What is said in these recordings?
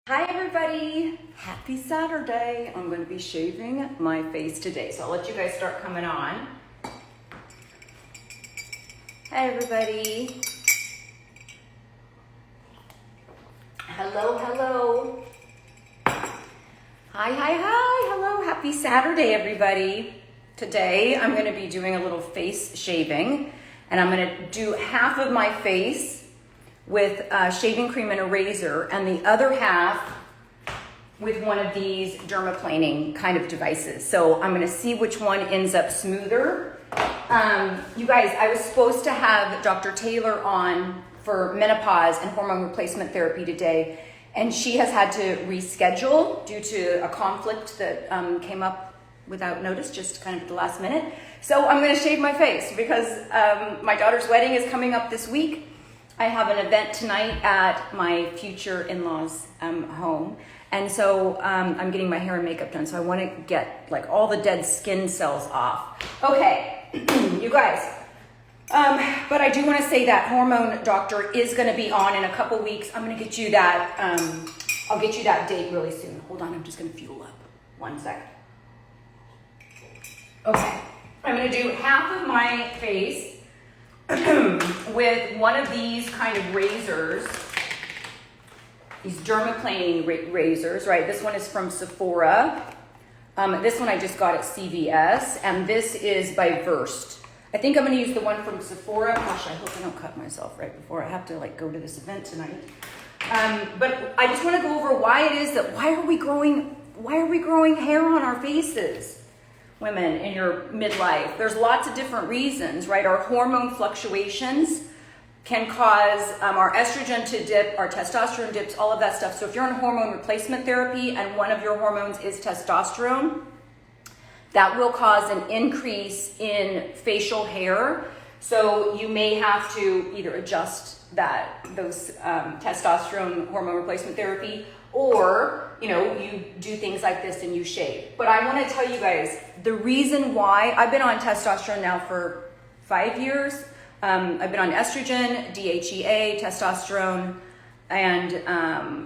Hi everybody, happy Saturday. I'm going to be shaving my face today, so I'll let you guys start coming on. Hi everybody. Hello, hello. Hi, hello, happy Saturday everybody. Today I'm going to be doing a little face shaving, and I'm going to do half of my face with shaving cream and a razor, and the other half with one of these dermaplaning kind of devices. So I'm gonna see which one ends up smoother. You guys, I was supposed to have Dr. Taylor on for menopause and hormone replacement therapy today, and she has had to reschedule due to a conflict that came up without notice, just kind of at the last minute. So I'm gonna shave my face because my daughter's wedding is coming up this week. I have an event tonight at my future in-laws home. And so I'm getting my hair and makeup done. So I want to get like all the dead skin cells off. Okay, you guys. But I do want to say that hormone doctor is going to be on in a couple weeks. I'm going to get you that. I'll get you that date really soon. Hold on, I'm just going to fuel up. 1 second. Okay, I'm going to do half of my face with one of these kind of razors, these dermaplaning razors, right? This one is from Sephora. This one I just got at CVS, and this is by Versed. I think I'm gonna use the one from Sephora. Gosh, I hope I don't cut myself right before I have to like go to this event tonight. But I just wanna go over why it is that, why are we growing hair on our faces? Women in your midlife. There's lots of different reasons, right? Our hormone fluctuations can cause our estrogen to dip, our testosterone dips, all of that stuff. So if you're on hormone replacement therapy and one of your hormones is testosterone, that will cause an increase in facial hair. So you may have to either adjust those testosterone hormone replacement therapy, or you do things like this and you shave. But I want to tell you guys the reason why. I've been on testosterone now for 5 years. I've been on estrogen, DHEA, testosterone, and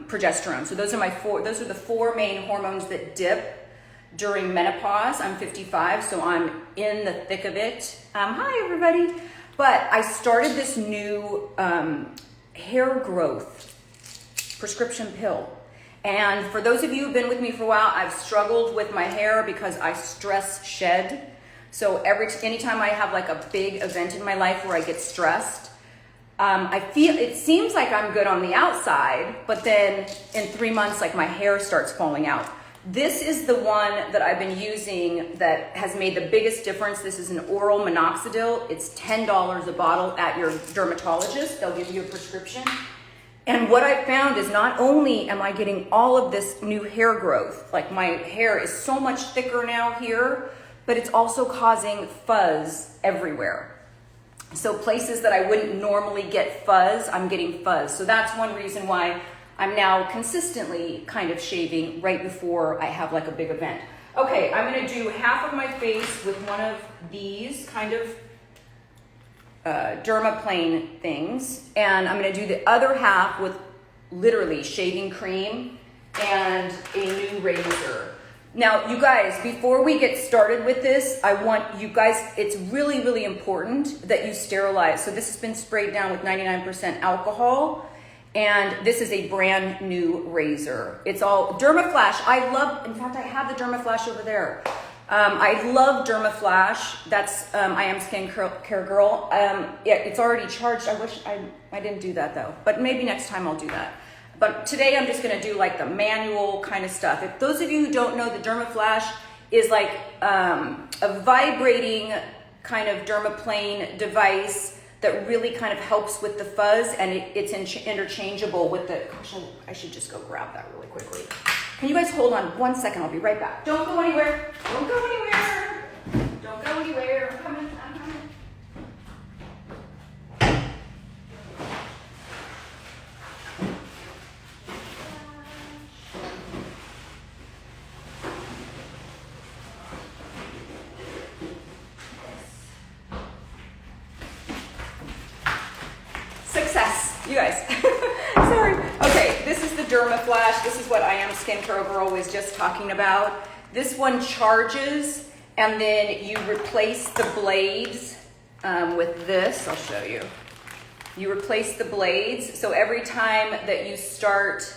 progesterone. So those are the four main hormones that dip during menopause. I'm 55, so I'm in the thick of it. Hi everybody. But I started this new hair growth prescription pill. And for those of you who've been with me for a while, I've struggled with my hair because I stress shed. So anytime I have like a big event in my life where I get stressed, it seems like I'm good on the outside, but then in 3 months, like my hair starts falling out. This is the one that I've been using that has made the biggest difference. This is an oral minoxidil. It's $10 a bottle at your dermatologist. They'll give you a prescription. And what I found is not only am I getting all of this new hair growth, like my hair is so much thicker now here, but it's also causing fuzz everywhere. So places that I wouldn't normally get fuzz, I'm getting fuzz. So that's one reason why I'm now consistently kind of shaving right before I have like a big event. Okay, I'm gonna do half of my face with one of these kind of dermaplane things, and I'm gonna do the other half with literally shaving cream and a new razor. Now, you guys, before we get started with this, I want you guys, it's really, really important that you sterilize. So this has been sprayed down with 99% alcohol, and this is a brand new razor. It's all Dermaflash. In fact, I have the Dermaflash over there. I love Dermaflash. That's I Am Skin Care Girl. Yeah, it's already charged. I wish I didn't do that though, but maybe next time I'll do that. But today I'm just gonna do like the manual kind of stuff. If those of you who don't know, the Dermaflash is like a vibrating kind of dermaplane device that really kind of helps with the fuzz, and it's interchangeable with the, gosh, I should just go grab that really quickly. Can you guys hold on 1 second? I'll be right back. Don't go anywhere. Don't go anywhere. Don't go anywhere. I'm coming. Success, you guys. Sorry. Okay, this is the DermaFlash. This is what I Am Skincare Girl was just talking about. This one charges, and then you replace the blades with this. I'll show you. You replace the blades, so every time that you start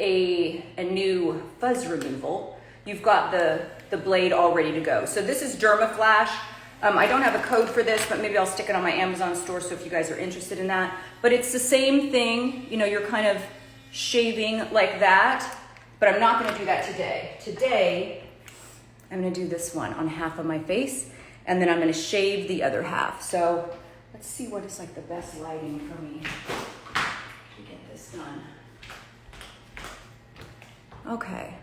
a new fuzz removal, you've got the blade all ready to go. So this is DermaFlash. I don't have a code for this, but maybe I'll stick it on my Amazon store, so if you guys are interested in that. But it's the same thing, you know, you're kind of shaving like that, but I'm not gonna do that today. Today, I'm gonna do this one on half of my face, and then I'm gonna shave the other half. So let's see what is like the best lighting for me to get this done. Okay,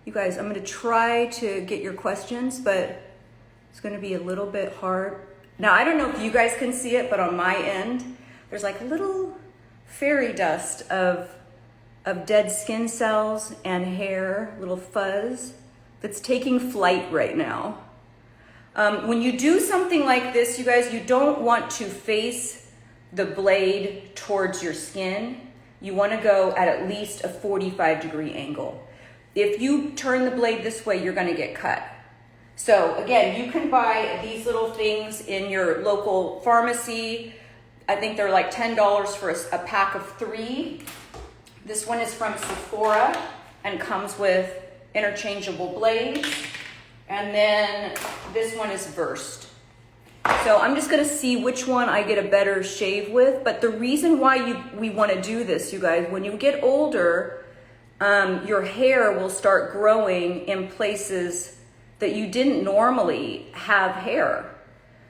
you guys, I'm gonna try to get your questions, but it's gonna be a little bit hard. Now, I don't know if you guys can see it, but on my end, there's like little fairy dust of dead skin cells and hair, little fuzz, that's taking flight right now. When you do something like this, you guys, you don't want to face the blade towards your skin. You wanna go at least a 45-degree angle. If you turn the blade this way, you're gonna get cut. So again, you can buy these little things in your local pharmacy. I think they're like $10 for a pack of 3. This one is from Sephora and comes with interchangeable blades. And then this one is Versed. So I'm just gonna see which one I get a better shave with. But the reason why we wanna do this, you guys, when you get older, your hair will start growing in places that you didn't normally have hair.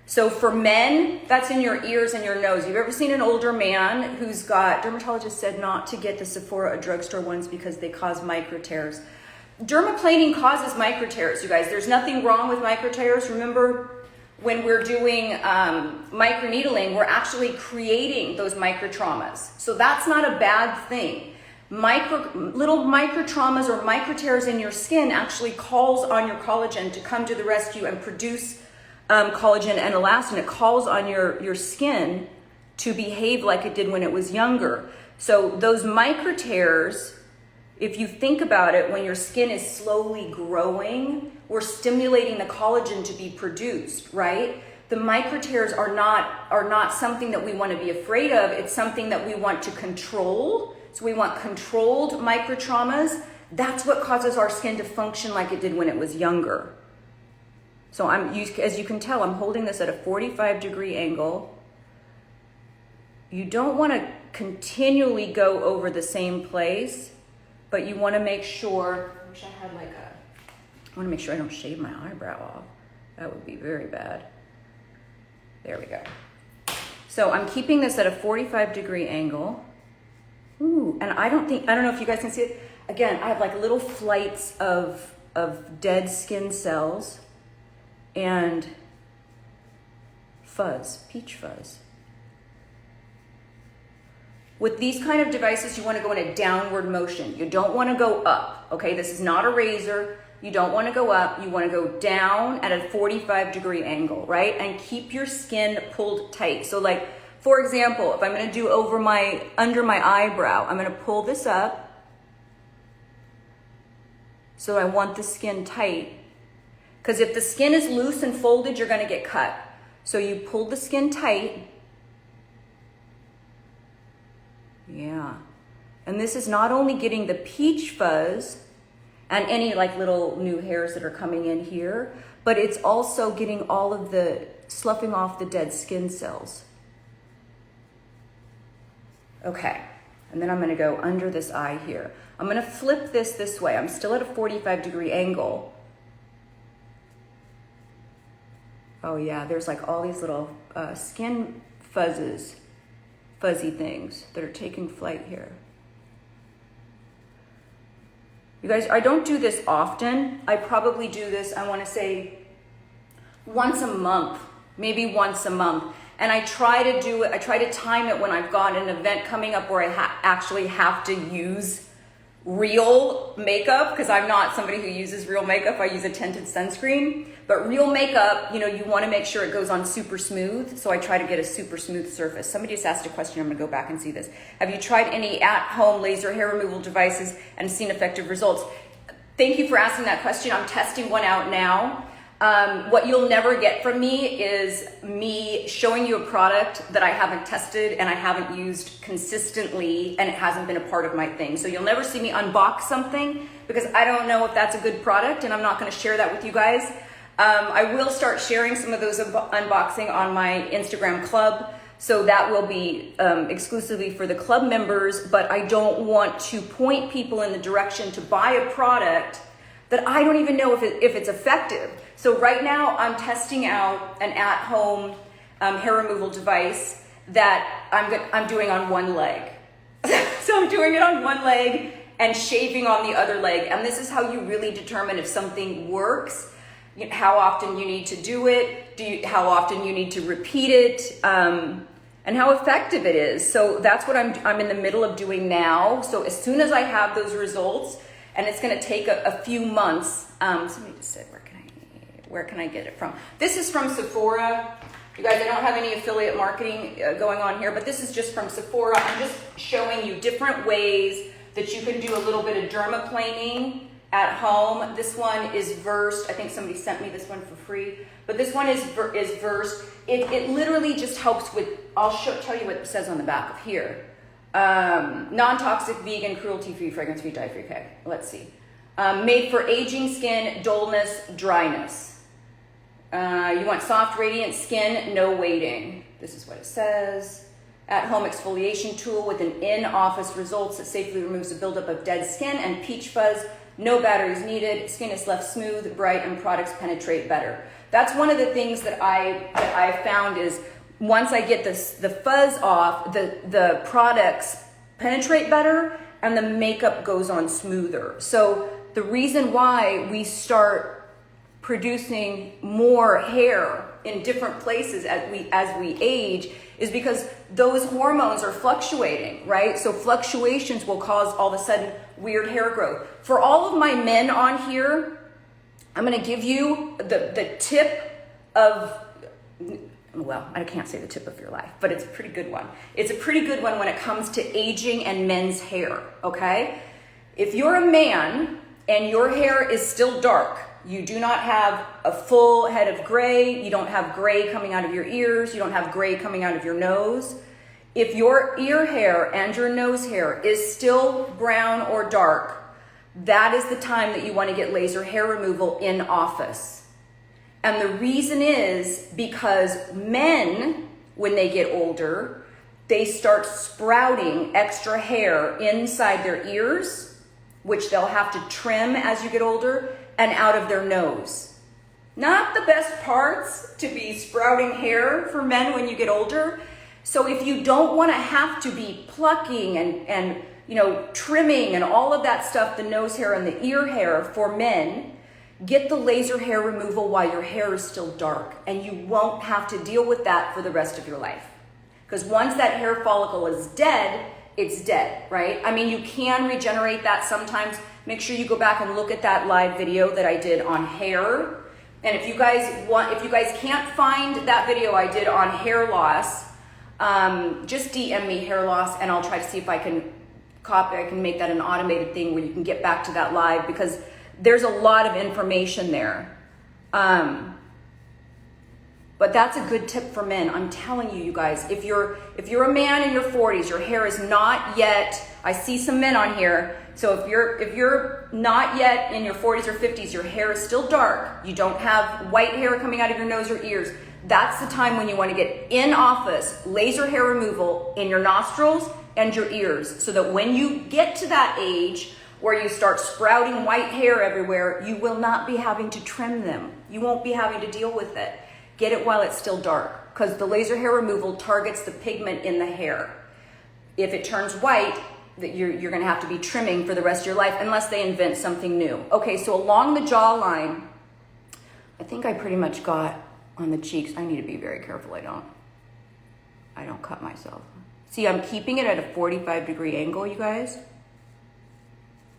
So for men, that's in your ears and your nose. You've ever seen an older man who's got, dermatologist said not to get the Sephora or drugstore ones because they cause micro tears. Dermaplaning causes micro tears, you guys. There's nothing wrong with micro tears. Remember, when we're doing microneedling, we're actually creating those micro traumas. So that's not a bad thing. Little micro traumas or micro tears in your skin actually calls on your collagen to come to the rescue and produce collagen and elastin. It calls on your skin to behave like it did when it was younger. So those micro tears, if you think about it, when your skin is slowly growing, we're stimulating the collagen to be produced, right? The micro tears are not something that we want to be afraid of. It's something that we want to control. So we want controlled micro traumas. That's what causes our skin to function like it did when it was younger. So as you can tell, I'm holding this at a 45-degree angle. You don't want to continually go over the same place, but you want to make sure, I wish I had I want to make sure I don't shave my eyebrow off. That would be very bad. There we go. So I'm keeping this at a 45-degree angle. Ooh, and I don't know if you guys can see it. Again, I have like little flights of dead skin cells and fuzz, peach fuzz. With these kind of devices, you want to go in a downward motion. You don't want to go up, okay? This is not a razor. You don't want to go up. You want to go down at a 45-degree angle, right? And keep your skin pulled tight. So like, for example, if I'm going to do under my eyebrow, I'm going to pull this up. So I want the skin tight. Because if the skin is loose and folded, you're going to get cut. So you pull the skin tight. Yeah. And this is not only getting the peach fuzz and any like little new hairs that are coming in here, but it's also getting all of the, sloughing off the dead skin cells. Okay, and then I'm gonna go under this eye here. I'm gonna flip this way. I'm still at a 45-degree angle. Oh yeah, there's like all these little skin fuzzy things that are taking flight here. You guys, I don't do this often. I probably do this, I wanna say once a month, maybe once a month. And I try to time it when I've got an event coming up where I actually have to use real makeup, because I'm not somebody who uses real makeup. I use a tinted sunscreen. But real makeup, you know, you want to make sure it goes on super smooth. So I try to get a super smooth surface. Somebody just asked a question. I'm going to go back and see this. Have you tried any at-home laser hair removal devices and seen effective results? Thank you for asking that question. I'm testing one out now. What you'll never get from me is me showing you a product that I haven't tested and I haven't used consistently, and it hasn't been a part of my thing. So you'll never see me unbox something because I don't know if that's a good product, and I'm not going to share that with you guys. I will start sharing some of those unboxing on my Instagram club. So that will be exclusively for the club members, but I don't want to point people in the direction to buy a product that I don't even know if it's effective. So right now I'm testing out an at-home hair removal device that I'm doing on one leg. So I'm doing it on one leg and shaving on the other leg. And this is how you really determine if something works, how often you need to do it, how often you need to repeat it, and how effective it is. So that's what I'm in the middle of doing now. So as soon as I have those results, and it's going to take a few months. Somebody just said, where can I get it from? This is from Sephora. You guys, I don't have any affiliate marketing going on here, but this is just from Sephora. I'm just showing you different ways that you can do a little bit of dermaplaning at home. This one is Versed. I think somebody sent me this one for free, but this one is Versed. It literally just helps with, tell you what it says on the back of here. Non-toxic, vegan, cruelty-free, fragrance-free, dye-free. Okay, let's see. Made for aging skin, dullness, dryness. You want soft, radiant skin, no waiting. This is what it says. At-home exfoliation tool with an in-office results that safely removes the buildup of dead skin and peach fuzz. No batteries needed. Skin is left smooth, bright, and products penetrate better. That's one of the things that I found is once I get the fuzz off, the products penetrate better and the makeup goes on smoother. So the reason why we start producing more hair in different places as we age is because those hormones are fluctuating, right? So fluctuations will cause all of a sudden weird hair growth. For all of my men on here, I'm going to give you the tip of, well, I can't say the tip of your life, but it's a pretty good one. It's a pretty good one when it comes to aging and men's hair, okay? If you're a man and your hair is still dark, you do not have a full head of gray, you don't have gray coming out of your ears, you don't have gray coming out of your nose. If your ear hair and your nose hair is still brown or dark, that is the time that you want to get laser hair removal in office. And the reason is because men, when they get older, they start sprouting extra hair inside their ears, which they'll have to trim as you get older, and out of their nose. Not the best parts to be sprouting hair for men when you get older. So if you don't want to have to be plucking and trimming and all of that stuff, the nose hair and the ear hair for men, get the laser hair removal while your hair is still dark, and you won't have to deal with that for the rest of your life. Because once that hair follicle is dead, it's dead, right? I mean, you can regenerate that sometimes. Make sure you go back and look at that live video that I did on hair. And if you guys can't find that video I did on hair loss, just DM me hair loss, and I'll try to see if I can make that an automated thing where you can get back to that live, because there's a lot of information there. But that's a good tip for men. I'm telling you, you guys, if you're a man in your 40s, your hair is not yet, I see some men on here. So if you're not yet in your 40s or 50s, your hair is still dark, you don't have white hair coming out of your nose or ears, that's the time when you want to get in office laser hair removal in your nostrils and your ears, so that when you get to that age where you start sprouting white hair everywhere, you will not be having to trim them. You won't be having to deal with it. Get it while it's still dark, because the laser hair removal targets the pigment in the hair. If it turns white, that you're going to have to be trimming for the rest of your life unless they invent something new. Okay, so along the jawline, I think I pretty much got on the cheeks. I need to be very careful I don't cut myself. See, I'm keeping it at a 45-degree angle, you guys.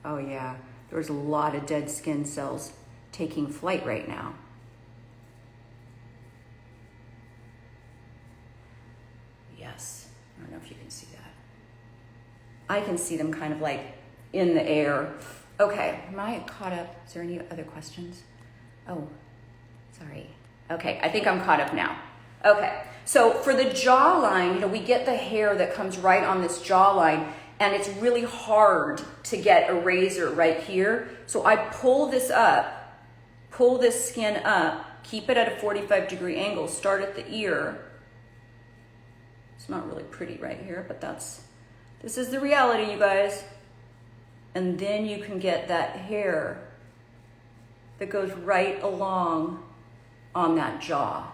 Oh yeah, there's a lot of dead skin cells taking flight right now. Yes, I don't know if you can see that. I can see them kind of like in the air. Okay, am I caught up? Is there any other questions? Oh, sorry. Okay, I think I'm caught up now. Okay, so for the jawline, you know, we get the hair that comes right on this jawline, and it's really hard to get a razor right here. So I pull this up, pull this skin up, keep it at a 45-degree angle, start at the ear. It's not really pretty right here, but this is the reality, you guys. And then you can get that hair that goes right along on that jaw.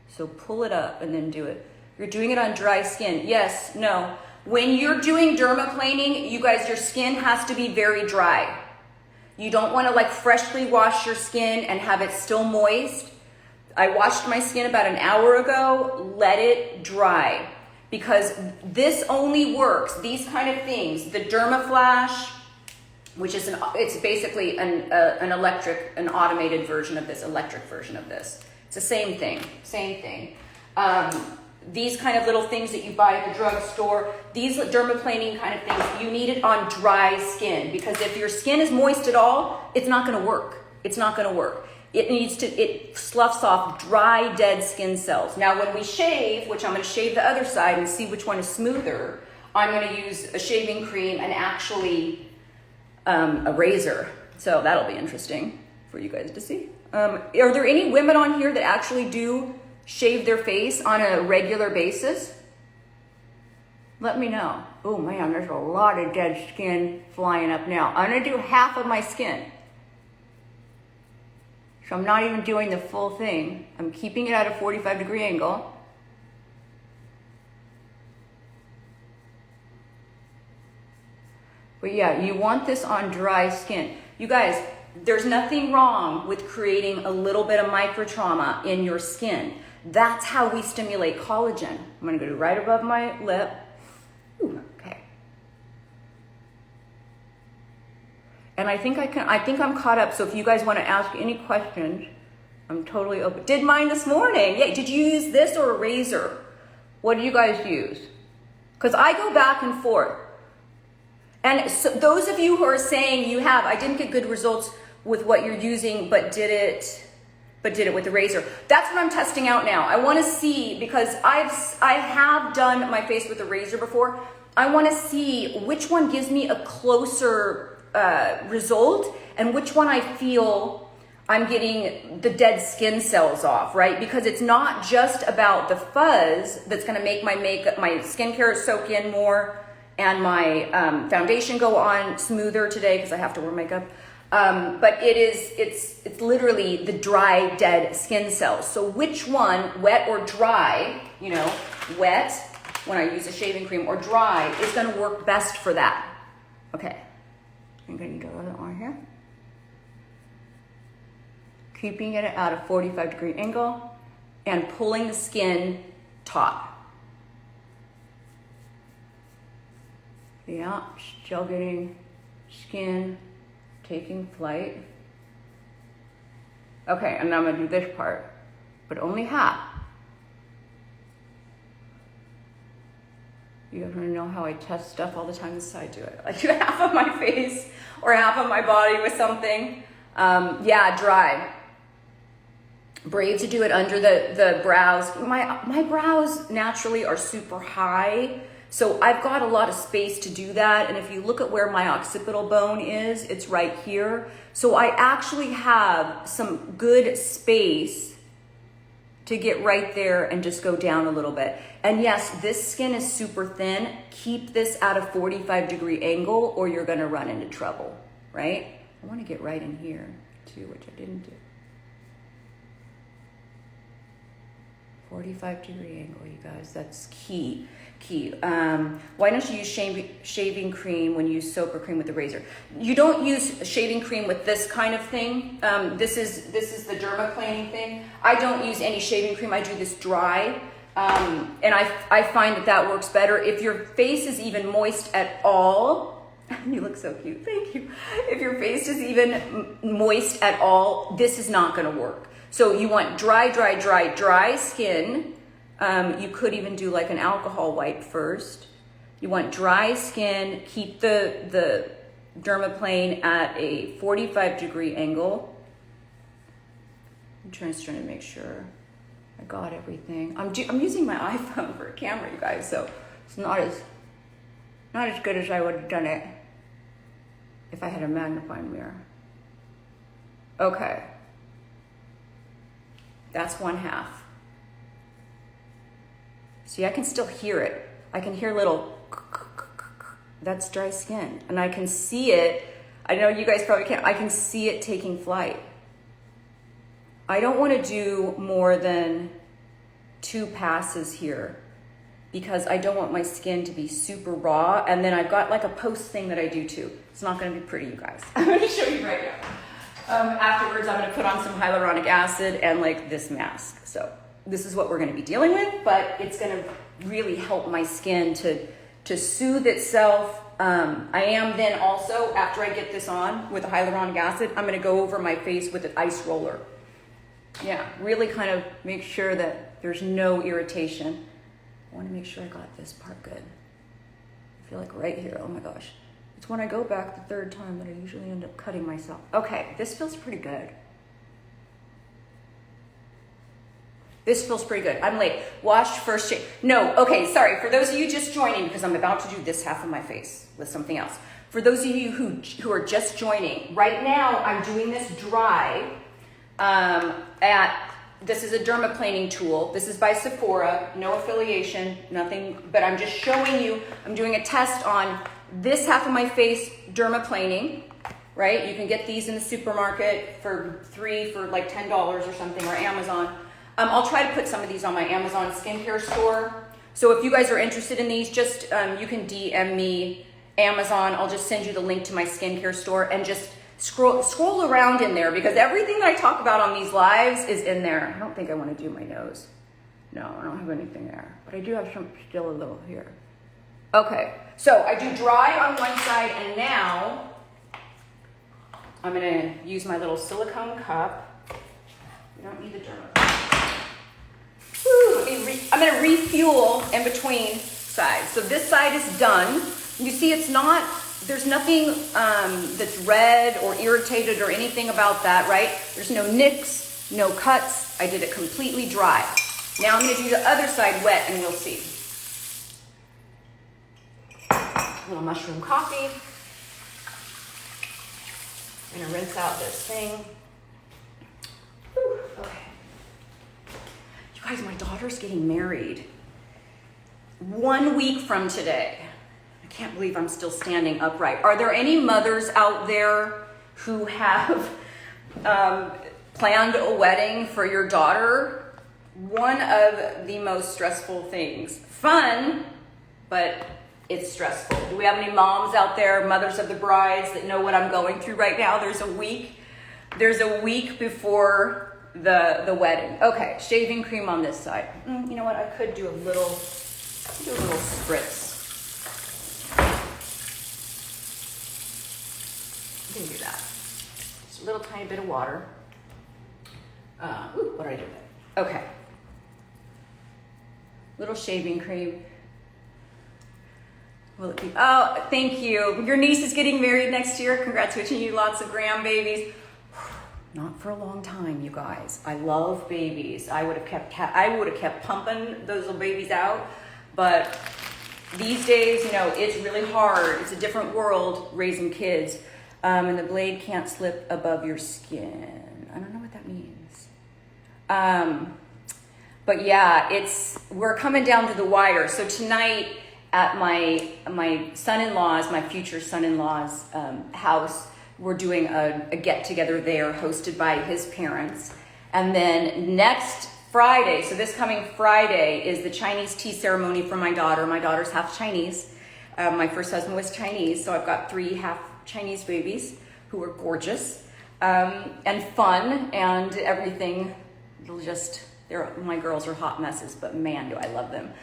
So pull it up and then do it. You're doing it on dry skin. Yes, no. When you're doing dermaplaning, you guys, your skin has to be very dry. You don't want to like freshly wash your skin and have it still moist. I washed my skin about an hour ago. Let it dry, because this only works, these kind of things, the Dermaflash, which is it's basically an automated version of this, electric version of this. It's the same thing. These kind of little things that you buy at the drugstore, these dermaplaning kind of things, you need it on dry skin, because if your skin is moist at all, it's not going to work. It's not going to work. It sloughs off dry, dead skin cells. Now, when we shave, which I'm going to shave the other side and see which one is smoother, I'm going to use a shaving cream and actually a razor. So that'll be interesting for you guys to see. Are there any women on here that actually do shave their face on a regular basis? Let me know. Oh man, there's a lot of dead skin flying up now. I'm going to do half of my skin. So I'm not even doing the full thing. I'm keeping it at a 45-degree angle. But yeah, you want this on dry skin. You guys, there's nothing wrong with creating a little bit of microtrauma in your skin. That's how we stimulate collagen. I'm gonna go right above my lip. Ooh, okay. And I think I'm caught up. So if you guys want to ask any questions, I'm totally open. Did mine this morning. Yeah, did you use this or a razor? What do you guys use? Because I go back and forth. And so those of you who are saying I didn't get good results with what you're using, but did it with the razor. That's what I'm testing out now. I want to see, because I have done my face with a razor before. I want to see which one gives me a closer result and which one I feel I'm getting the dead skin cells off, right? Because it's not just about the fuzz that's going to make my skincare soak in more and my foundation go on smoother today because I have to wear makeup. But it's literally the dry, dead skin cells. So which one, wet or dry, wet when I use a shaving cream or dry, is going to work best for that. Okay. I'm going to do a little more here. Keeping it at a 45-degree angle and pulling the skin taut. Yeah, still getting skin taking flight. Okay, and now I'm going to do this part, but only half. You guys want to know how I test stuff all the time? This is how I do it. I do half of my face or half of my body with something. Yeah, dry. Brave to do it under the brows. My brows naturally are super high, so I've got a lot of space to do that. And if you look at where my occipital bone is, it's right here. So I actually have some good space to get right there and just go down a little bit. And yes, this skin is super thin. Keep this at a 45-degree angle or you're gonna run into trouble, right? I wanna get right in here too, which I didn't do. 45-degree angle, you guys, that's key. Why don't you use shaving cream when you use soap or cream with the razor? You don't use shaving cream with this kind of thing. This is the dermaplaning thing. I don't use any shaving cream. I do this dry, and I find that works better. If your face is even moist at all, You look so cute, thank you. If your face is even moist at all, this is not gonna work. So you want dry skin. You could even do like an alcohol wipe first. You want dry skin, keep the dermaplane at a 45-degree angle. I'm just trying to make sure I got everything. I'm using my iPhone for a camera, you guys, so it's not as good as I would have done it if I had a magnifying mirror. Okay. That's 1/2. See, I can still hear it. I can hear little, that's dry skin. And I can see it. I know you guys probably can't. I can see it taking flight. I don't want to do more than 2 passes here because I don't want my skin to be super raw. And then I've got like a post thing that I do too. It's not going to be pretty, you guys. I'm going to show you right now. Afterwards, I'm going to put on some hyaluronic acid and like this mask. So this is what we're going to be dealing with, but it's going to really help my skin to soothe itself. I am then also, after I get this on with the hyaluronic acid, I'm going to go over my face with an ice roller. Yeah, really kind of make sure that there's no irritation. I want to make sure I got this part good. I feel like right here, oh my gosh. It's when I go back the 3rd time that I usually end up cutting myself. Okay, this feels pretty good. This feels pretty good. I'm late. Washed first shave. No, okay, sorry. For those of you just joining, because I'm about to do this half of my face with something else. For those of you who are just joining, right now I'm doing this dry. This is a dermaplaning tool. This is by Sephora, no affiliation, nothing, but I'm just showing you, I'm doing a test on this half of my face dermaplaning, right? You can get these in the supermarket for like $10 or something, or Amazon. I'll try to put some of these on my Amazon skincare store. So if you guys are interested in these, just you can DM me Amazon. I'll just send you the link to my skincare store and just scroll around in there because everything that I talk about on these lives is in there. I don't think I want to do my nose. No, I don't have anything there, but I do have some still a little here. Okay, so I do dry on one side and now I'm gonna use my little silicone cup. You don't need the dermaplane. I'm gonna refuel in between sides. So this side is done. You see it's not, there's nothing that's red or irritated or anything about that, right? There's no nicks, no cuts. I did it completely dry. Now I'm gonna do the other side wet and you'll see. A little mushroom coffee. I'm gonna rinse out this thing. Whew, okay. You guys, my daughter's getting married 1 week from today. I can't believe I'm still standing upright. Are there any mothers out there who have planned a wedding for your daughter? One of the most stressful things. Fun, but it's stressful. Do we have any moms out there, mothers of the brides, that know what I'm going through right now? There's a week before the wedding. Okay, shaving cream on this side. You know what? I could do a little spritz. You can do that. Just a little tiny bit of water. What did I do with it? Okay. Little shaving cream. Will it be? Oh, thank you. Your niece is getting married next year. Congrats, wishing you lots of grandbabies. Not for a long time, you guys. I love babies. I would have kept pumping those little babies out, but these days, you know, it's really hard. It's a different world raising kids, and the blade can't slip above your skin. I don't know what that means. But yeah, we're coming down to the wire. So tonight at my son-in-law's, my future son-in-law's house, we're doing a get-together there hosted by his parents. And then next Friday, so this coming Friday, is the Chinese tea ceremony for my daughter. My daughter's half Chinese. My first husband was Chinese, so I've got 3 half Chinese babies who are gorgeous and fun and everything. My girls are hot messes, but man, do I love them.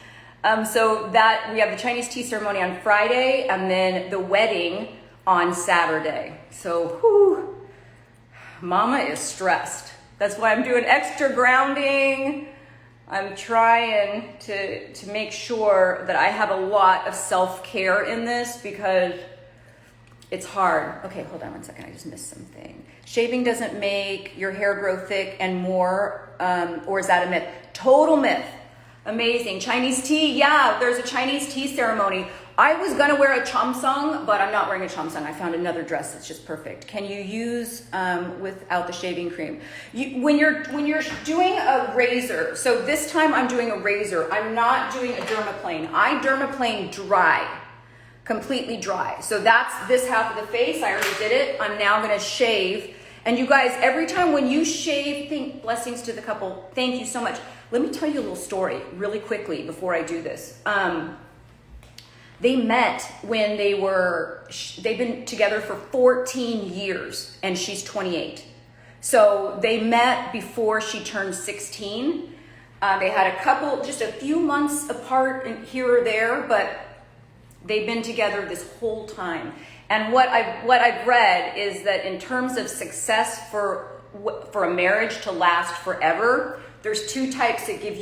So that we have the Chinese tea ceremony on Friday, and then the wedding on Saturday. So, whew, mama is stressed. That's why I'm doing extra grounding. I'm trying to make sure that I have a lot of self-care in this because it's hard. Okay, hold on one second. I just missed something. Shaving doesn't make your hair grow thick and more, or is that a myth? Total myth. Amazing. Chinese tea. Yeah, there's a Chinese tea ceremony. I was gonna wear a chomsung, but I'm not wearing a chomsung. I found another dress that's just perfect. Can you use without the shaving cream? When you're doing a razor, so this time I'm doing a razor. I'm not doing a dermaplane. I dermaplane dry. Completely dry. So that's this half of the face. I already did it. I'm now going to shave. And you guys, every time when you shave, blessings to the couple. Thank you so much. Let me tell you a little story really quickly before I do this. They met when they've been together for 14 years and she's 28. So they met before she turned 16. They had a couple, just a few months apart here or there, but they've been together this whole time. And what I've read is that in terms of success for a marriage to last forever, there's two types that give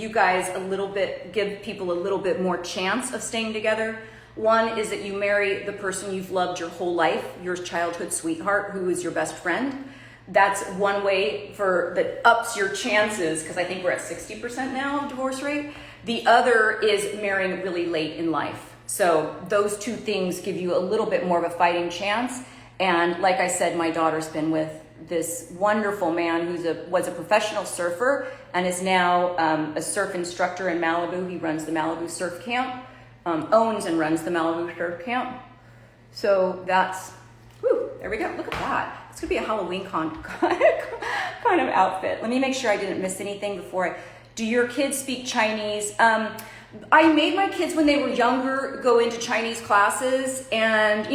people a little bit more chance of staying together. One is that you marry the person you've loved your whole life, your childhood sweetheart, who is your best friend. That's one way that ups your chances, because I think we're at 60% now of divorce rate. The other is marrying really late in life. So those two things give you a little bit more of a fighting chance. And like I said, my daughter's been with this wonderful man who was a professional surfer and is now a surf instructor in Malibu. He runs the Malibu Surf Camp, owns and runs the Malibu Surf Camp. So that's, there we go. Look at that. It's gonna be a Halloween kind of outfit. Let me make sure I didn't miss anything before do your kids speak Chinese? I made my kids when they were younger go into Chinese classes, and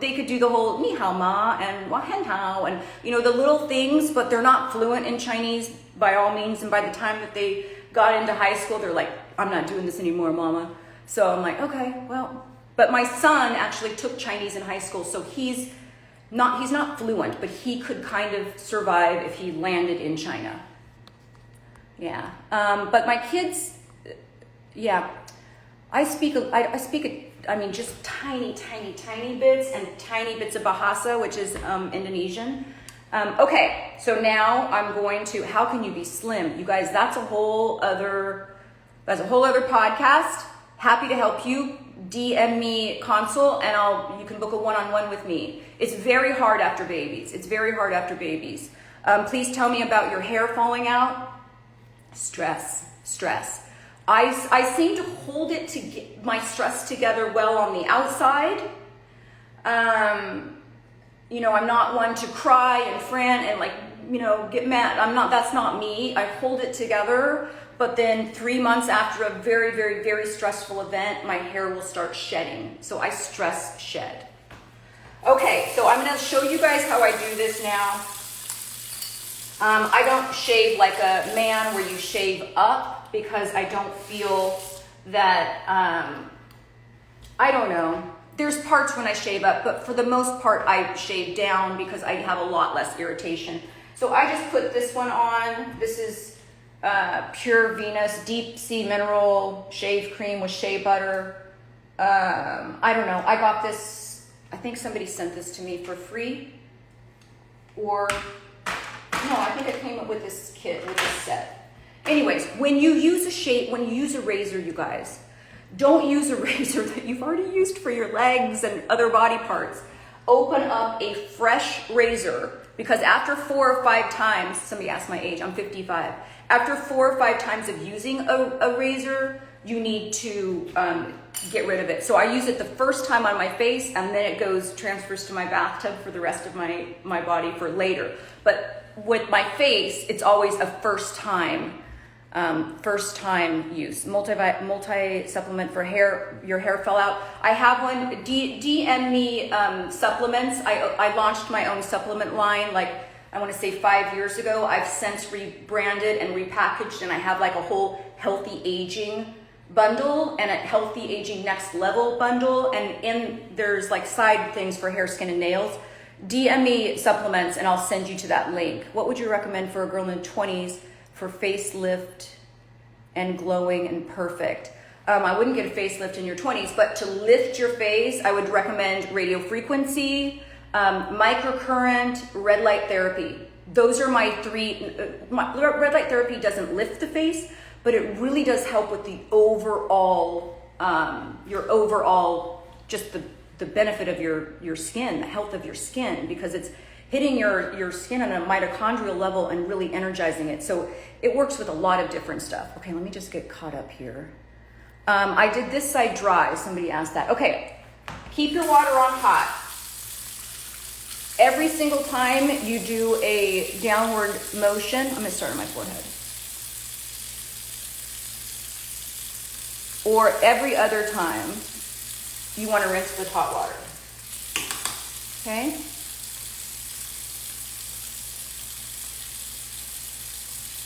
they could do the whole ni hao ma and wa hen hao and the little things, but they're not fluent in Chinese by all means. And by the time that they got into high school, they're like, I'm not doing this anymore, mama. So I'm like, okay, well. But my son actually took Chinese in high school, so he's not fluent, but he could kind of survive if he landed in China. Yeah, but my kids. Yeah, I speak just tiny bits and tiny bits of Bahasa, which is Indonesian. Okay, so now I'm going to, how can you be slim? You guys, that's a whole other podcast. Happy to help you. DM me consult and you can book a one-on-one with me. It's very hard after babies. Please tell me about your hair falling out. Stress. I seem to hold it to get my stress together well on the outside. I'm not one to cry and fret and get mad. That's not me. I hold it together, but then 3 months after a very, very, very stressful event, my hair will start shedding. So I stress shed. Okay, so I'm gonna show you guys how I do this now. I don't shave like a man where you shave up, because I don't feel that, I don't know. There's parts when I shave up, but for the most part, I shave down because I have a lot less irritation. So I just put this one on. This is Pure Venus Deep Sea Mineral Shave Cream with shea butter. I don't know. I got this, I think somebody sent this to me for free. Or, no, I think it came up with this kit, with this set. Anyways, when you use a razor, you guys, don't use a razor that you've already used for your legs and other body parts. Open up a fresh razor, because after 4 or 5 times, somebody asked my age, I'm 55. After 4 or 5 times of using a razor, you need to get rid of it. So I use it the first time on my face, and then it transfers to my bathtub for the rest of my body for later. But with my face, it's always a first time use. Multi supplement for hair. Your hair fell out. I have one. DM me supplements. I launched my own supplement line, I want to say 5 years ago. I've since rebranded and repackaged, and I have a whole healthy aging bundle and a healthy aging next level bundle, and there's like side things for hair, skin, and nails. DM me supplements and I'll send you to that link. What would you recommend for a girl in the 20s for facelift and glowing and perfect? I wouldn't get a facelift in your 20s, but to lift your face, I would recommend radio frequency, microcurrent, red light therapy. Those are my three. Red light therapy doesn't lift the face, but it really does help with the overall, just the benefit of your skin, the health of your skin, because it's hitting your skin on a mitochondrial level and really energizing it. So it works with a lot of different stuff. Okay, let me just get caught up here. I did this side dry. Somebody asked that. Okay, keep your water on hot. Every single time you do a downward motion, I'm gonna start on my forehead. Or every other time, you want to rinse with hot water. Okay?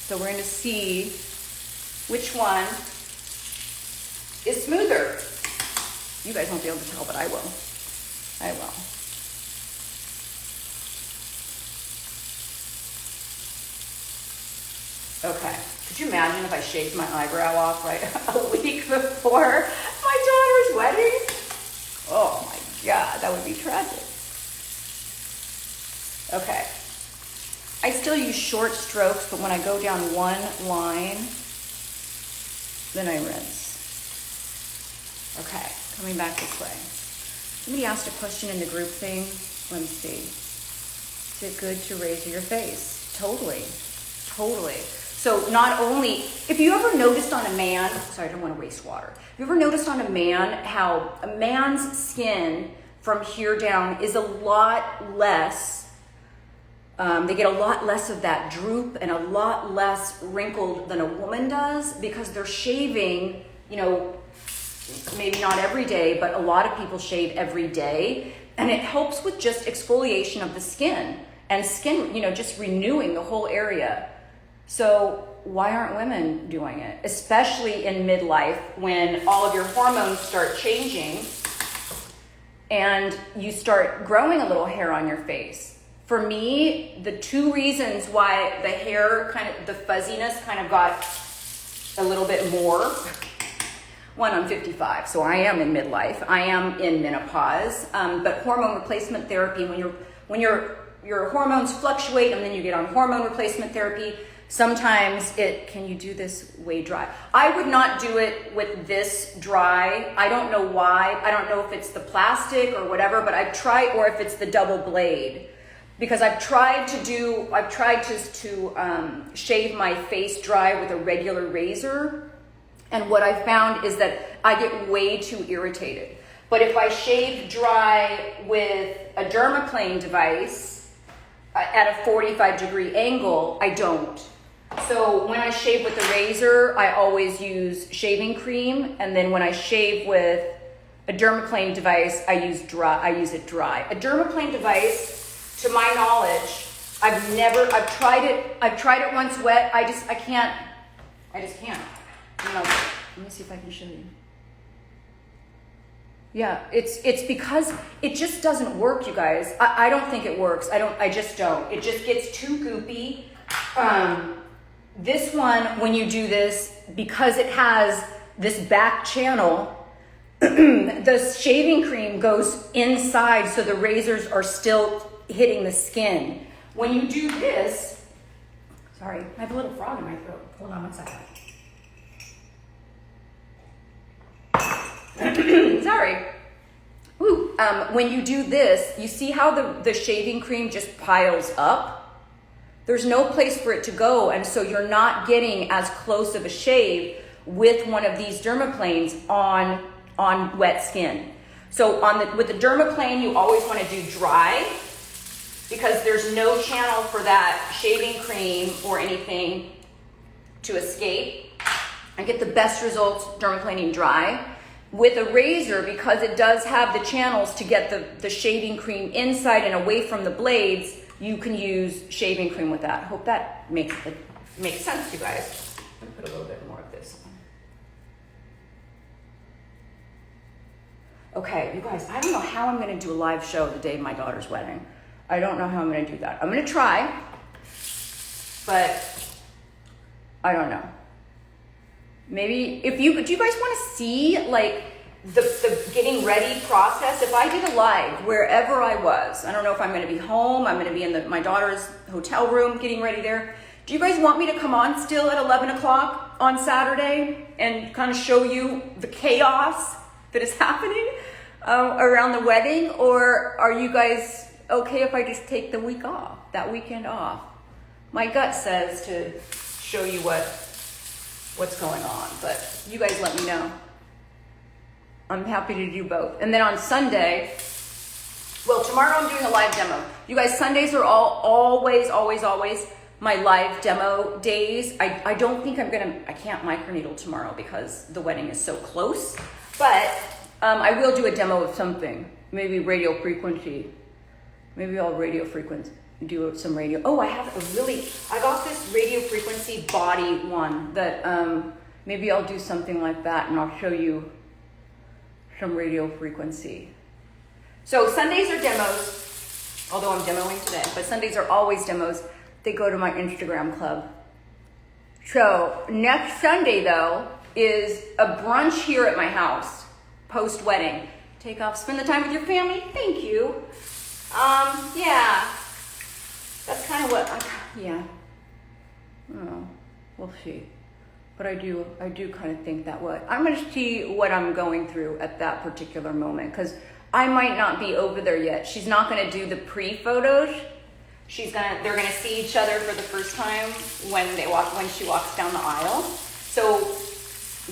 So we're going to see which one is smoother. You guys won't be able to tell, but I will. I will. Okay. Could you imagine if I shaved my eyebrow off right a week before my daughter's wedding? Oh my God, that would be tragic. Okay. I still use short strokes, but when I go down one line, then I rinse. Okay, coming back this way. Somebody asked a question in the group thing. Let me see. Is it good to razor your face? Totally. Totally. So not only, if you ever noticed on a man, sorry, I don't want to waste water. Have you ever noticed on a man how a man's skin from here down is a lot less, they get a lot less of that droop and a lot less wrinkled than a woman does because they're shaving, you know, maybe not every day, but a lot of people shave every day. And it helps with just exfoliation of the skin and skin, you know, just renewing the whole area. So why aren't women doing it? Especially in midlife when all of your hormones start changing and you start growing a little hair on your face. For me, the two reasons why the hair the fuzziness kind of got a little bit more. One, I'm 55, so I am in midlife. I am in menopause, but hormone replacement therapy, when your hormones fluctuate and then you get on hormone replacement therapy, sometimes can you do this way dry? I would not do it with this dry. I don't know why. I don't know if it's the plastic or whatever, but I've tried, or if it's the double blade. Because I've tried to shave my face dry with a regular razor. And what I found is that I get way too irritated. But if I shave dry with a dermaplane device at a 45-degree angle, I don't. So when I shave with the razor, I always use shaving cream. And then when I shave with a dermaplane device, I use it dry. A dermaplane device, to my knowledge, I've tried it once wet. I just can't. You know, let me see if I can show you. Yeah, it's because it just doesn't work, you guys. I don't think it works. I just don't. It just gets too goopy. This one, when you do this, because it has this back channel, the shaving cream goes inside so the razors are still hitting the skin. When you do this, sorry, I have a little frog in my throat. Hold on one second. Sorry. Woo. When you do this, you see how the shaving cream just piles up? There's no place for it to go, and so you're not getting as close of a shave with one of these dermaplanes on wet skin. So with the dermaplane, you always want to do dry because there's no channel for that shaving cream or anything to escape. I get the best results dermaplaning dry. With a razor, because it does have the channels to get the shaving cream inside and away from the blades, you can use shaving cream with that. Hope that makes sense, you guys. I'm gonna put a little bit more of this on. Okay, you guys, I don't know how I'm gonna do a live show the day of my daughter's wedding. I don't know how I'm gonna do that. I'm gonna try, but I don't know. Maybe do you guys wanna see like the getting ready process? If I did a live wherever I was, I don't know if I'm gonna be home, I'm gonna be in my daughter's hotel room getting ready there. Do you guys want me to come on still at 11 o'clock on Saturday and kind of show you the chaos that is happening around the wedding? Or are you guys okay if I just take the week off, that weekend off? My gut says to show you what's going on, but you guys let me know. I'm happy to do both. And then on Sunday, well, tomorrow I'm doing a live demo. You guys, Sundays are always my live demo days. I don't think I can't microneedle tomorrow because the wedding is so close, but I will do a demo of something, maybe radio frequency. Maybe I'll do some radio. Oh, I got this radio frequency body one that maybe I'll do something like that and I'll show you some radio frequency. So Sundays are demos, although I'm demoing today, but Sundays are always demos. They go to my Instagram club. So next Sunday though is a brunch here at my house, post-wedding. Take off, spend the time with your family. Thank you. Yeah, that's kind of oh, we'll see. But I do kind of think that way. I'm gonna see what I'm going through at that particular moment because I might not be over there yet. She's not gonna do the pre-photos. They're gonna see each other for the first time when she walks down the aisle. So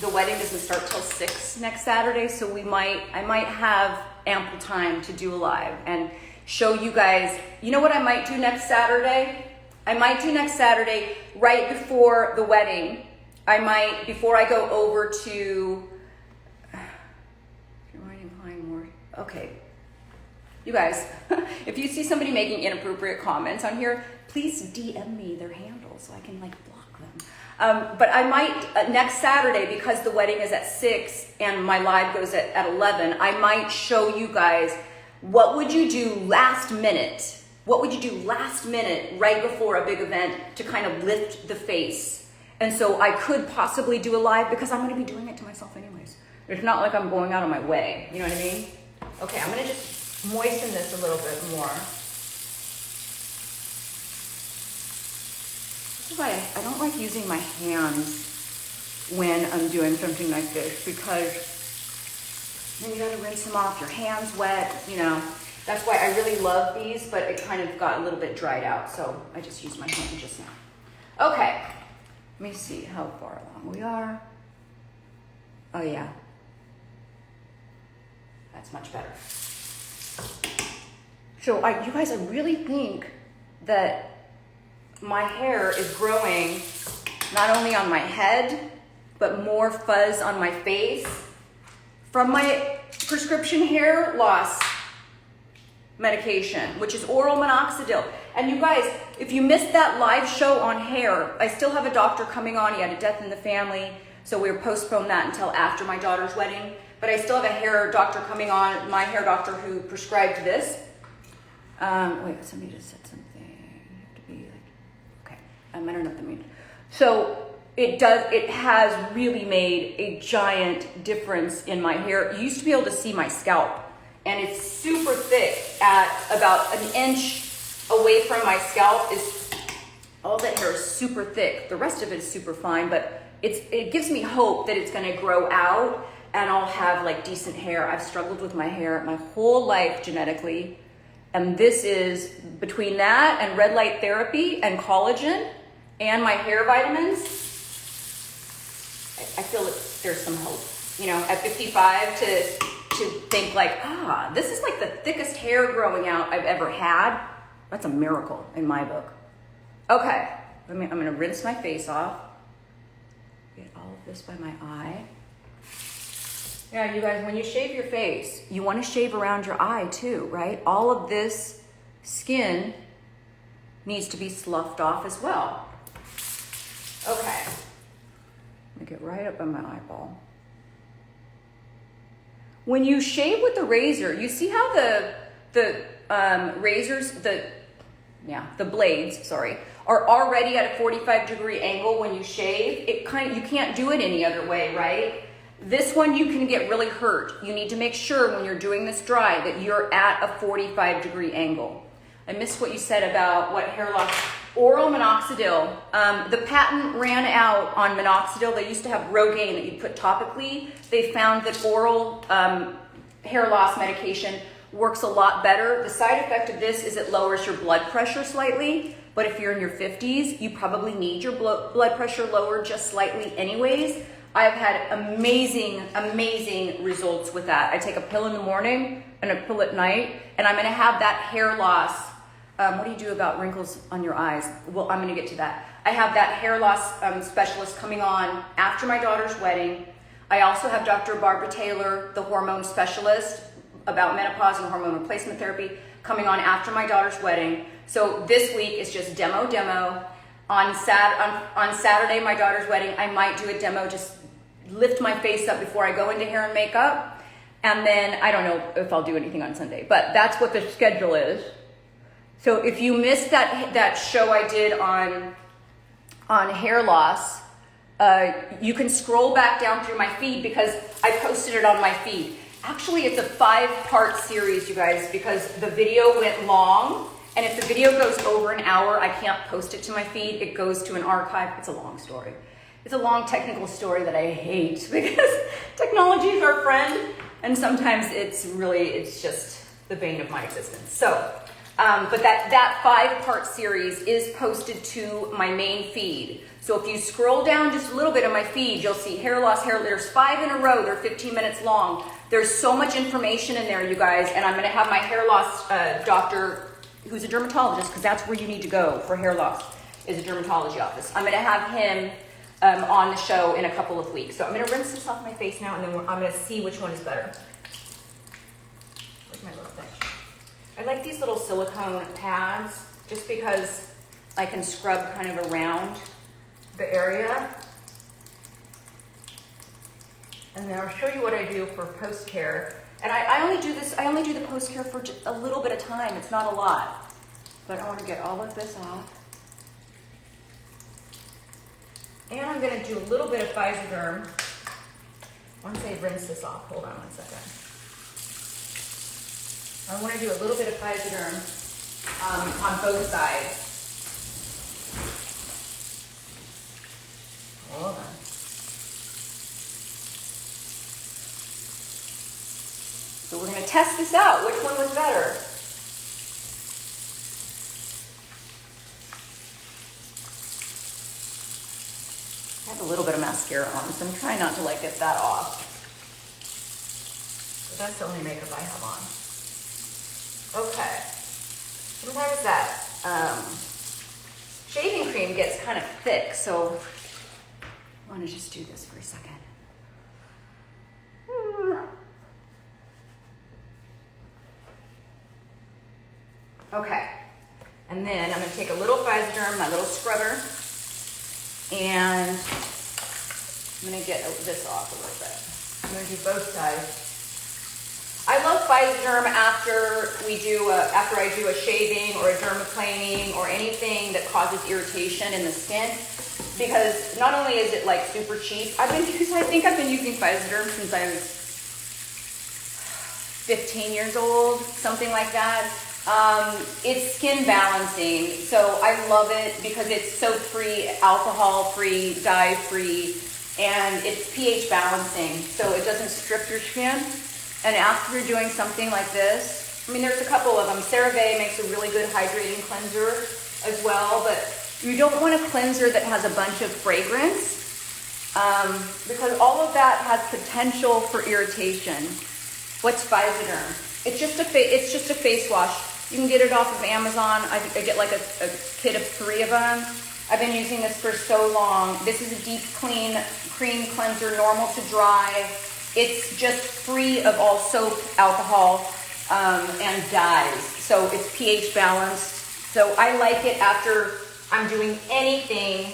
the wedding doesn't start till 6 next Saturday. So I might have ample time to do a live and show you guys. You know what I might do next Saturday? Right before the wedding. Before I go over to, okay. You guys, if you see somebody making inappropriate comments on here, please DM me their handles so I can block them. But I might, next Saturday, because the wedding is at 6 and my live goes at 11, I might show you guys what would you do last minute? What would you do last minute right before a big event to kind of lift the face? And so I could possibly do a live because I'm going to be doing it to myself anyways. It's not like I'm going out of my way. You know what I mean? Okay, I'm going to just moisten this a little bit more. This is why I don't like using my hands when I'm doing something like this because then you gotta rinse them off, your hand's wet, That's why I really love these, but it kind of got a little bit dried out, so I just used my hand just now. Okay, let me see how far along we are. Oh yeah. That's much better. So you guys, I really think that my hair is growing not only on my head, but more fuzz on my face from my prescription hair loss medication, which is oral minoxidil. And you guys, if you missed that live show on hair, I still have a doctor coming on. He had a death in the family, so we're postponed that until after my daughter's wedding. But I still have a hair doctor coming on, my hair doctor who prescribed this. Wait, somebody just said something. You have to be okay. I don't know what that means. So it has really made a giant difference in my hair. You used to be able to see my scalp, and it's super thick at about an inch away from my scalp. All that hair is super thick. The rest of it is super fine, but it gives me hope that it's gonna grow out and I'll have decent hair. I've struggled with my hair my whole life genetically. And this is between that and red light therapy and collagen and my hair vitamins. I feel that there's some hope, at 55 to think this is the thickest hair growing out I've ever had. That's a miracle in my book. Okay, I'm gonna rinse my face off. Get all of this by my eye. Yeah, you guys, when you shave your face, you want to shave around your eye too, right? All of this skin needs to be sloughed off as well. Okay. Let me get right up on my eyeball. when you shave with the razor, you see how the razors, the blades, sorry, are already at a 45-degree angle when you shave. You can't do it any other way, right? This one you can get really hurt. You need to make sure when you're doing this dry that you're at a 45-degree angle. I missed what you said about what hair loss. Oral minoxidil. The patent ran out on minoxidil. They used to have Rogaine that you put topically. They found that oral hair loss medication works a lot better. The side effect of this is it lowers your blood pressure slightly, but if you're in your 50s, you probably need your blood pressure lowered just slightly anyways. I've had amazing, amazing results with that. I take a pill in the morning and a pill at night, and I'm gonna have that hair loss. What do you do about wrinkles on your eyes? Well, I'm gonna get to that. I have that hair loss specialist coming on after my daughter's wedding. I also have Dr. Barbara Taylor, the hormone specialist, about menopause and hormone replacement therapy, coming on after my daughter's wedding. So this week is just demo. On Saturday, my daughter's wedding, I might do a demo, just lift my face up before I go into hair and makeup. And then I don't know if I'll do anything on Sunday, but that's what the schedule is. So if you missed that show I did on hair loss, you can scroll back down through my feed because I posted it on my feed. Actually, it's a 5-part series, you guys, because the video went long. And if the video goes over an hour, I can't post it to my feed. It goes to an archive. It's a long story. It's a long technical story that I hate because technology is our friend. And sometimes it's just the bane of my existence. So, but that 5-part series is posted to my main feed. So if you scroll down just a little bit on my feed, you'll see hair loss, there's 5 in a row. They're 15 minutes long. There's so much information in there, you guys. And I'm going to have my hair loss doctor, who's a dermatologist, because that's where you need to go for hair loss, is a dermatology office. I'm going to have him on the show in a couple of weeks. So I'm going to rinse this off my face now, and then I'm going to see which one is better. Where's my little thing? I like these little silicone pads, just because I can scrub kind of around the area. And then I'll show you what I do for post-care. And I only do the post-care for just a little bit of time. It's not a lot. But I want to get all of this off. And I'm going to do a little bit of Physoderm. Once I rinse this off, hold on one second. I want to do a little bit of Physoderm on both sides. Hold on. So we're going to test this out. Which one was better? I have a little bit of mascara on, so I'm trying not to get that off. But that's the only makeup I have on. Okay. Sometimes that shaving cream gets kind of thick, so I want to just do this for a second. Okay, and then I'm going to take a little Physoderm, my little scrubber, and I'm going to get this off a little bit. I'm going to do both sides. I love Physoderm after I do a shaving or a dermaplaning or anything that causes irritation in the skin, because not only is it super cheap. I think I've been using Physoderm since I was 15 years old, something like that. It's skin balancing, so I love it because it's soap-free, alcohol-free, dye-free, and it's pH balancing, so it doesn't strip your skin. And after you're doing something like this, there's a couple of them. CeraVe makes a really good hydrating cleanser as well, but you don't want a cleanser that has a bunch of fragrance because all of that has potential for irritation. What's Physoderm? It's just a face wash. You can get it off of Amazon. I get a kit of 3 of them. I've been using this for so long. This is a deep clean cream cleanser, normal to dry. It's just free of all soap, alcohol, and dyes. So it's pH balanced. So I like it after I'm doing anything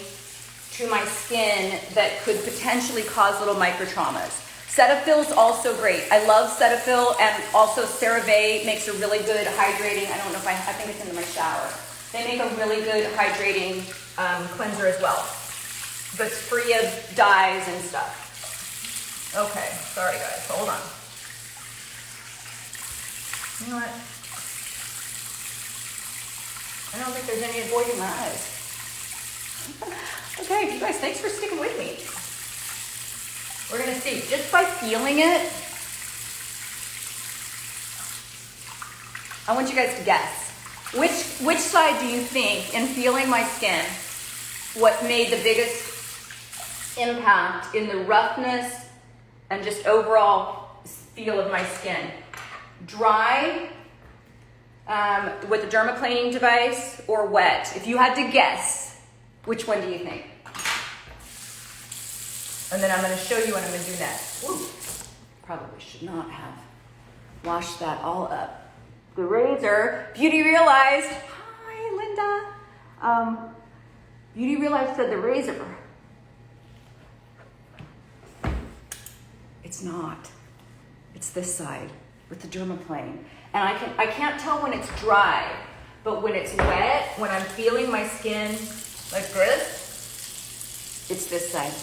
to my skin that could potentially cause little micro traumas. Cetaphil's also great. I love Cetaphil, and also CeraVe makes a really good hydrating. I don't know if I think it's in my shower. They make a really good hydrating cleanser as well. But it's free of dyes and stuff. Okay, sorry guys, hold on. You know what? I don't think there's any avoiding my eyes. Okay, you guys, thanks for sticking with me. We're gonna see, just by feeling it, I want you guys to guess. Which side do you think, in feeling my skin, what made the biggest impact in the roughness and just overall feel of my skin? Dry, with the dermaplaning device, or wet? If you had to guess, which one do you think? And then I'm going to show you what I'm going to do next. Ooh, probably should not have washed that all up. The razor, Beauty Realized. Hi, Linda. Beauty Realized said the razor. It's not. It's this side with the dermaplane. And I can't tell when it's dry, but when it's wet, when I'm feeling my skin like this, it's this side.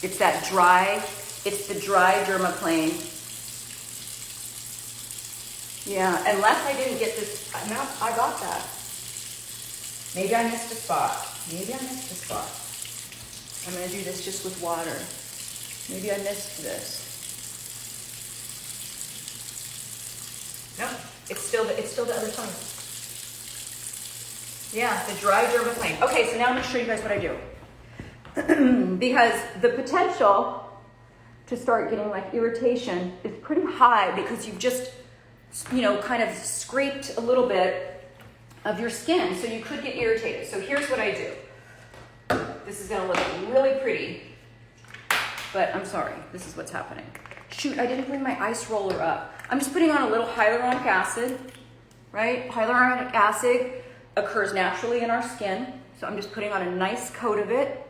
It's that dry, it's the dry dermaplane. Yeah, unless I didn't get this, no, I got that. Maybe I missed a spot. I'm gonna do this just with water. Maybe I missed this. No, it's still the other side. Yeah, the dry dermaplane. Okay, so now I'm gonna show you guys what I do. Because the potential to start getting like irritation is pretty high because you've just, kind of scraped a little bit of your skin, so you could get irritated. So here's what I do. This is gonna look really pretty, but I'm sorry, this is what's happening. Shoot, I didn't bring my ice roller up. I'm just putting on a little hyaluronic acid, right? Hyaluronic acid occurs naturally in our skin, so I'm just putting on a nice coat of it.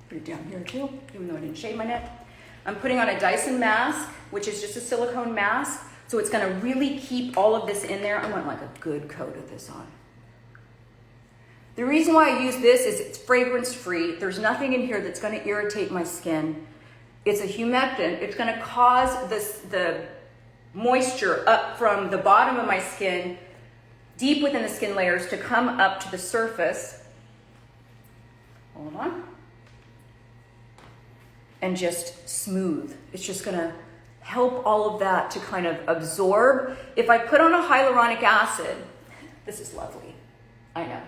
Put it down here too, even though I didn't shave my neck. I'm putting on a Dyson mask, which is just a silicone mask, so it's gonna really keep all of this in there. I want like a good coat of this on. The reason why I use this is it's fragrance free. There's nothing in here that's gonna irritate my skin. It's a humectant. It's gonna cause the moisture up from the bottom of my skin, deep within the skin layers, to come up to the surface. Hold on. And just smooth. It's just gonna help all of that to kind of absorb. If I put on a hyaluronic acid, this is lovely, I know.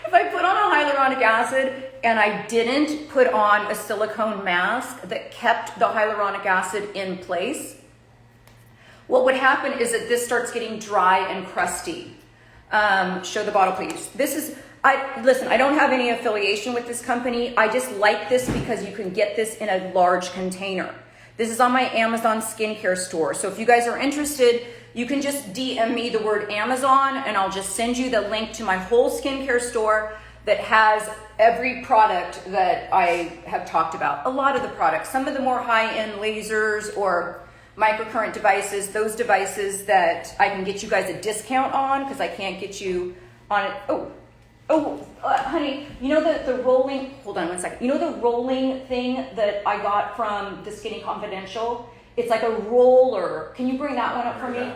If I put on a hyaluronic acid and I didn't put on a silicone mask that kept the hyaluronic acid in place, what would happen is that this starts getting dry and crusty. Show the bottle, please. Listen, I don't have any affiliation with this company. I just like this because you can get this in a large container. This is on my Amazon skincare store. So if you guys are interested, you can just DM me the word Amazon and I'll just send you the link to my whole skincare store that has every product that I have talked about. A lot of the products, some of the more high-end lasers or microcurrent devices, those devices that I can get you guys a discount on because I can't get you on it. Honey, you know the rolling, hold on one second. You know the rolling thing that I got from the Skinny Confidential? It's like a roller. Can you bring that one up for me?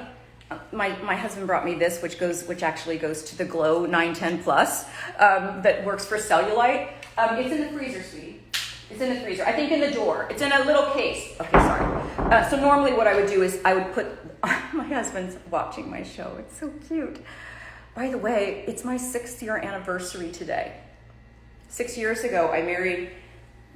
My husband brought me this, which actually goes to the Glow 910 Plus, that works for cellulite. It's in the freezer, sweetie. It's in the freezer. I think in the drawer. It's in a little case. Okay, sorry. So normally what I would do is I would put, my husband's watching my show. It's so cute. By the way, it's my 6th year anniversary today. 6 years ago, I married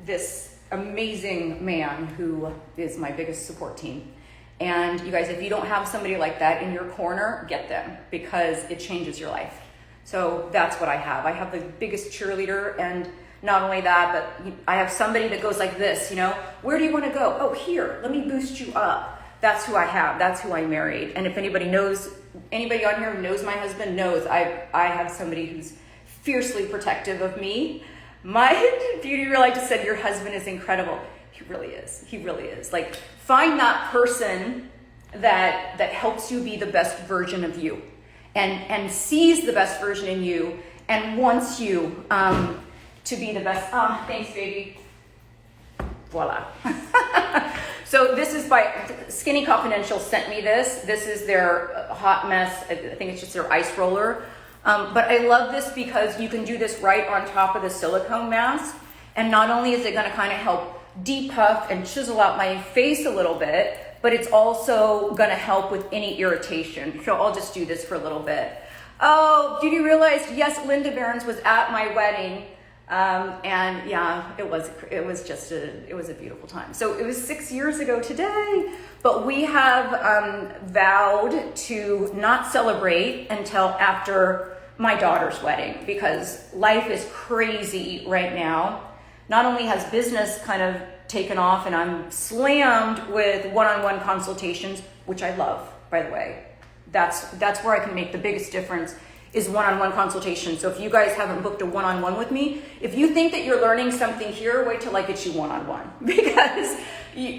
this amazing man who is my biggest support team. And you guys, if you don't have somebody like that in your corner, get them because it changes your life. So that's what I have. I have the biggest cheerleader, and not only that, but I have somebody that goes like this, where do you want to go? Oh, here, let me boost you up. That's who I have. That's who I married. And if anybody on here who knows my husband knows I have somebody who's fiercely protective of me. My beauty real just said, your husband is incredible. He really is. He really is. Like, find that person that helps you be the best version of you, and sees the best version in you, and wants you to be the best. Thanks, baby. Voila. So this is by Skinny Confidential sent me this. This is their hot mess. I think it's just their ice roller. But I love this because you can do this right on top of the silicone mask. And not only is it going to kind of help depuff and chisel out my face a little bit, but it's also going to help with any irritation. So I'll just do this for a little bit. Oh, did you realize? Yes, Linda Behrens was at my wedding. And yeah, it was a beautiful time. So it was 6 years ago today, but we have vowed to not celebrate until after my daughter's wedding, because life is crazy right now. Not only has business kind of taken off and I'm slammed with one-on-one consultations, which I love, by the way. That's where I can make the biggest difference, is one-on-one consultation. So if you guys haven't booked a one-on-one with me, if you think that you're learning something here, wait till I get you one-on-one, because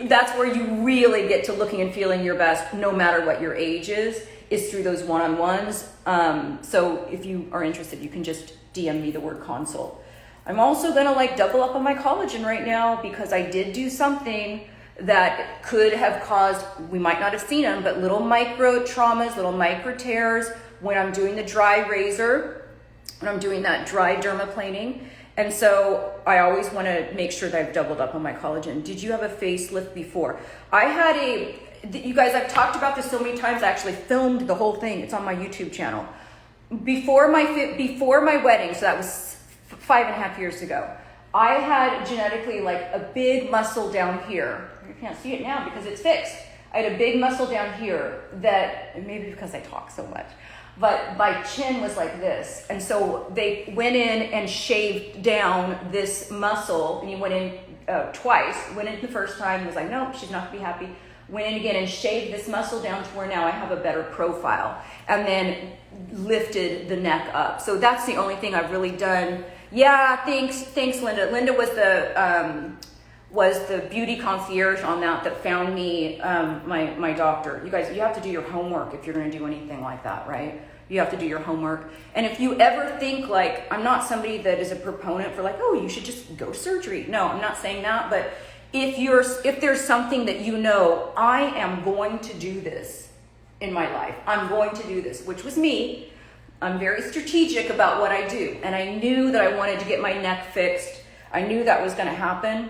that's where you really get to looking and feeling your best, no matter what your age is through those one-on-ones. So if you are interested, you can just DM me the word consult. I'm also gonna double up on my collagen right now, because I did do something that could have caused, we might not have seen them, but little micro traumas, little micro tears when I'm doing the dry razor, when I'm doing that dry dermaplaning. And so I always want to make sure that I've doubled up on my collagen. Did you have a facelift before? I had you guys, I've talked about this so many times, I actually filmed the whole thing. It's on my YouTube channel. Before my wedding, so that was 5.5 years ago, I had genetically a big muscle down here. You can't see it now because it's fixed. I had a big muscle down here that, maybe because I talk so much, but my chin was like this. And so they went in and shaved down this muscle, and you went in twice. Went in the first time, was like, nope, she's not gonna be happy. Went in again and shaved this muscle down to where now I have a better profile, and then lifted the neck up. So that's the only thing I've really done. Yeah, thanks, Linda. Linda was the beauty concierge on that found me my doctor. You guys, you have to do your homework if you're going to do anything like that, right? You have to do your homework. And if you ever think I'm not somebody that is a proponent for oh, you should just go to surgery. No, I'm not saying that. But if there's something that I am going to do this in my life, I'm going to do this, which was me. I'm very strategic about what I do. And I knew that I wanted to get my neck fixed. I knew that was going to happen.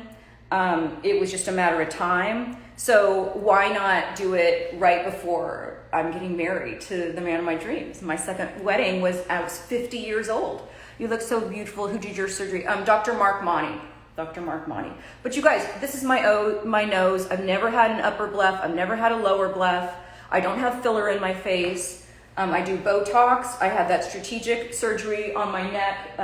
It was just a matter of time. So why not do it right before I'm getting married to the man of my dreams? My second wedding I was 50 years old. You look so beautiful. Who did your surgery? Dr. Mark Monty. Dr. Mark Monty. But you guys, this is my nose. I've never had an upper bleph. I've never had a lower bleph. I don't have filler in my face. I do Botox. I had that strategic surgery on my neck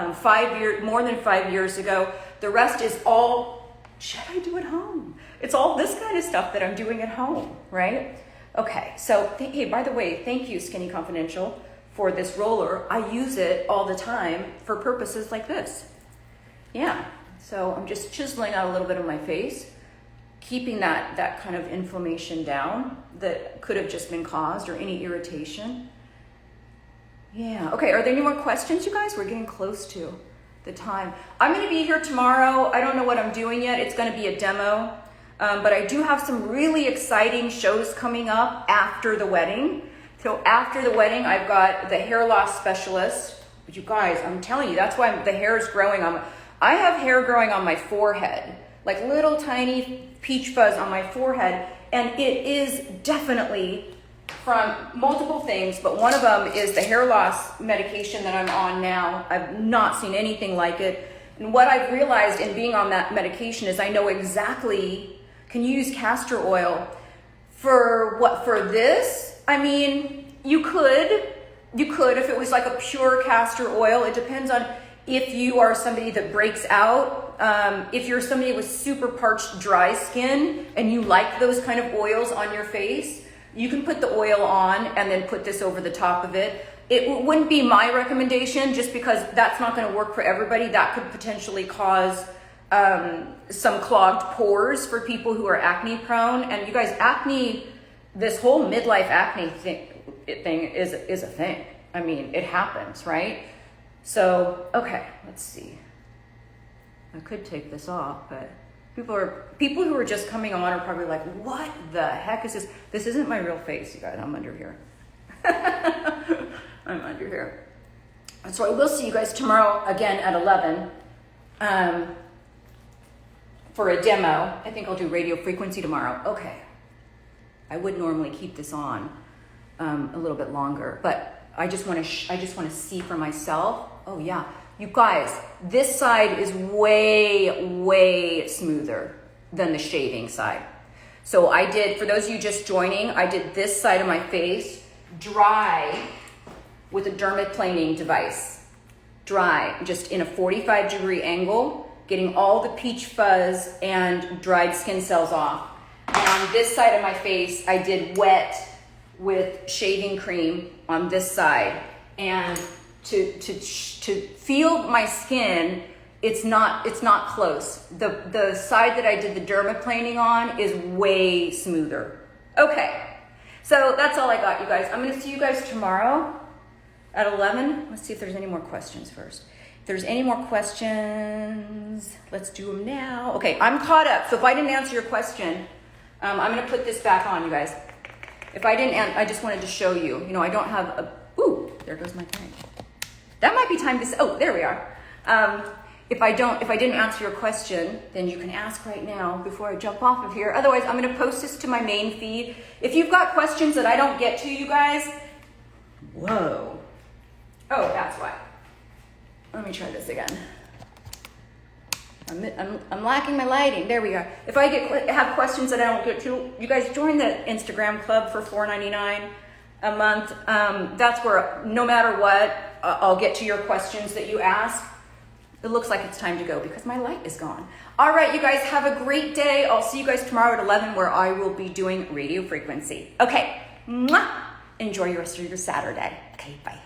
more than 5 years ago. The rest is all shit I do at home. It's all this kind of stuff that I'm doing at home, right? Okay, so hey, by the way, thank you, Skinny Confidential, for this roller. I use it all the time for purposes like this. Yeah, so I'm just chiseling out a little bit of my face, keeping that kind of inflammation down that could have just been caused, or any irritation. Yeah, okay, are there any more questions, you guys? We're getting close to the time. I'm gonna be here tomorrow. I don't know what I'm doing yet. It's gonna be a demo, but I do have some really exciting shows coming up after the wedding. So after the wedding, I've got the hair loss specialist. But you guys, I'm telling you, that's why the hair is growing on. I have hair growing on my forehead, little tiny peach fuzz on my forehead, and it is definitely from multiple things, but one of them is the hair loss medication that I'm on now. I've not seen anything like it. And what I've realized in being on that medication is I know exactly, can you use castor oil for what, for this? I mean, you could if it was a pure castor oil. It depends on if you are somebody that breaks out. If you're somebody with super parched, dry skin and you like those kind of oils on your face, you can put the oil on and then put this over the top of it. It wouldn't be my recommendation just because that's not going to work for everybody. That could potentially cause some clogged pores for people who are acne prone. And you guys, acne, this whole midlife acne thing is a thing. I mean, it happens, right? So, okay, let's see. I could take this off, but people who are just coming on are probably like, what the heck is this? This isn't my real face, you guys. I'm under here. I'm under here. So I will see you guys tomorrow again at 11 for a demo. I think I'll do radio frequency tomorrow. Okay. I would normally keep this on a little bit longer, but I just want to see for myself. Oh yeah. You guys, this side is way smoother than the shaving side. So I did, for those of you just joining, I did this side of my face dry with a dermaplaning device. Dry, just in a 45-degree angle, getting all the peach fuzz and dried skin cells off. And on this side of my face, I did wet with shaving cream on this side. And to feel my skin, it's not close. The side that I did the dermaplaning on is way smoother. Okay, so that's all I got, you guys. I'm gonna see you guys tomorrow at 11. Let's see if there's any more questions first. If there's any more questions, let's do them now. Okay, I'm caught up, so if I didn't answer your question, I'm gonna put this back on, you guys. If I didn't, I just wanted to show you. You know, I don't have a, ooh, there goes my thing. That might be time to, oh, there we are. If I didn't answer your question, then you can ask right now before I jump off of here. Otherwise, I'm gonna post this to my main feed. If you've got questions that I don't get to, you guys, whoa. Oh, that's why. Let me try this again. I'm lacking my lighting. There we are. If I have questions that I don't get to, you guys join the Instagram club for $4.99 a month. That's where, no matter what, I'll get to your questions that you ask. It looks like it's time to go because my light is gone. All right, you guys, have a great day. I'll see you guys tomorrow at 11 where I will be doing radio frequency. Okay, mwah! Enjoy the rest of your Saturday. Okay, bye.